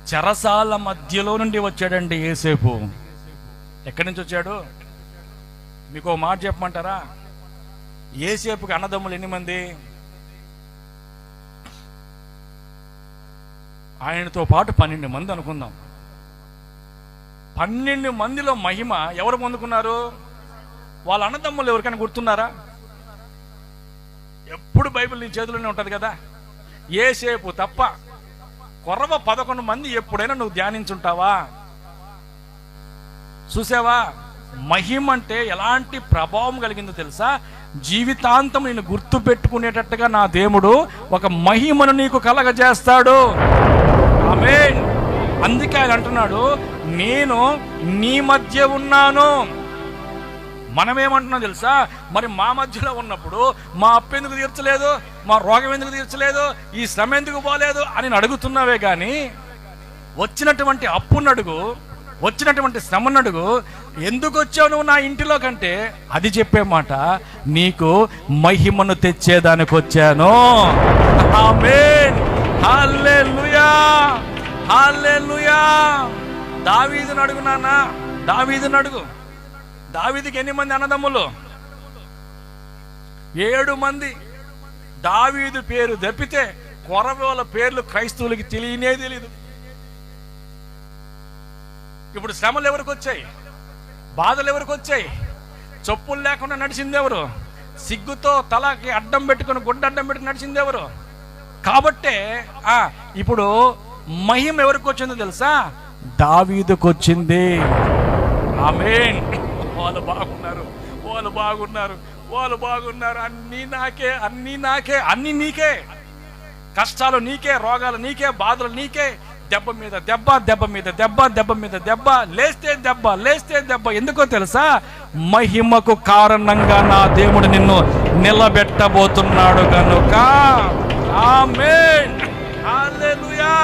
చెరసాల మధ్యలో నుండి వచ్చాడండి యేసేపు. ఎక్కడి నుంచి వచ్చాడు? మీకు ఓ మాట చెప్పమంటారా? యేసేపుకి అన్నదమ్ములు ఎన్ని మంది? ఆయనతో పాటు 12 మంది అనుకుందాం. 12 మందిలో మహిమ ఎవరు పొందుకున్నారు? వాళ్ళ అన్నదమ్ములు ఎవరికైనా గుర్తున్నారా? ఎప్పుడు బైబిల్ నీ చేతిలోనే ఉంటుంది కదా. యేసేపు తప్ప కొరవ 11 మంది ఎప్పుడైనా నువ్వు ధ్యానించుంటావా? చూసావా? మహిమ అంటే ఎలాంటి ప్రభావం కలిగిందో తెలుసా? జీవితాంతం నేను గుర్తు పెట్టుకునేటట్టుగా నా దేవుడు ఒక మహిమను నీకు కలగజేస్తాడు. ఆమేన్. అందుకే ఆయన అంటున్నాడు, నేను నీ మధ్య ఉన్నాను. మనమేమంటున్నాం తెలుసా? మరి మా మధ్యలో ఉన్నప్పుడు మా అప్పు ఎందుకు తీర్చలేదు, మా రోగం ఎందుకు తీర్చలేదు, ఈ శ్రమ ఎందుకు పోలేదు అని అడుగుతున్నావే కానీ వచ్చినటువంటి అప్పునడుగు, వచ్చినటువంటి శ్రమనడుగు, ఎందుకు వచ్చావు నువ్వు నా ఇంటిలో కంటే అది చెప్పే మాట, నీకు మహిమను తెచ్చేదానికి వచ్చాను. ఆమేన్. హల్లెలూయా, హల్లెలూయా. దావీదును అడుగు నాన్న, దావీదును అడుగు. దావీదుకి ఎన్ని మంది అన్నదమ్ములు? 7 మంది. దావీదు పేరు తప్పితే కొరవేల పేర్లు క్రైస్తవులకి తెలియనే తెలియదు. ఇప్పుడు శ్రమలు ఎవరికి వచ్చాయి? బాధలు ఎవరికి వచ్చాయి? చెప్పులు లేకుండా నడిచింది ఎవరు? సిగ్గుతో తలకి అడ్డం పెట్టుకుని గుడ్డ అడ్డం పెట్టుకుని నడిచింది ఎవరు? కాబట్టే ఇప్పుడు మహిమ ఎవరికి వచ్చిందో తెలుసా? దావీదుకు వచ్చింది. ఆమేన్. వాళ్ళు బాగున్నారు, వాళ్ళు బాగున్నారు, వాళ్ళు బాగున్నారు. అన్నీ నాకే, అన్నీ నాకే, అన్నీ నీకే. కష్టాలు నీకే, రోగాలు నీకే, బాధలు నీకే. దెబ్బ మీద దెబ్బ, దెబ్బ మీద దెబ్బ, దెబ్బ మీద దెబ్బ, లేస్తే దెబ్బ, లేస్తే దెబ్బ. ఎందుకో తెలుసా? మహిమకు కారణంగా నా దేవుడు నిన్ను నిలబెట్టబోతున్నాడు గనుక. ఆమేన్. హల్లెలూయా.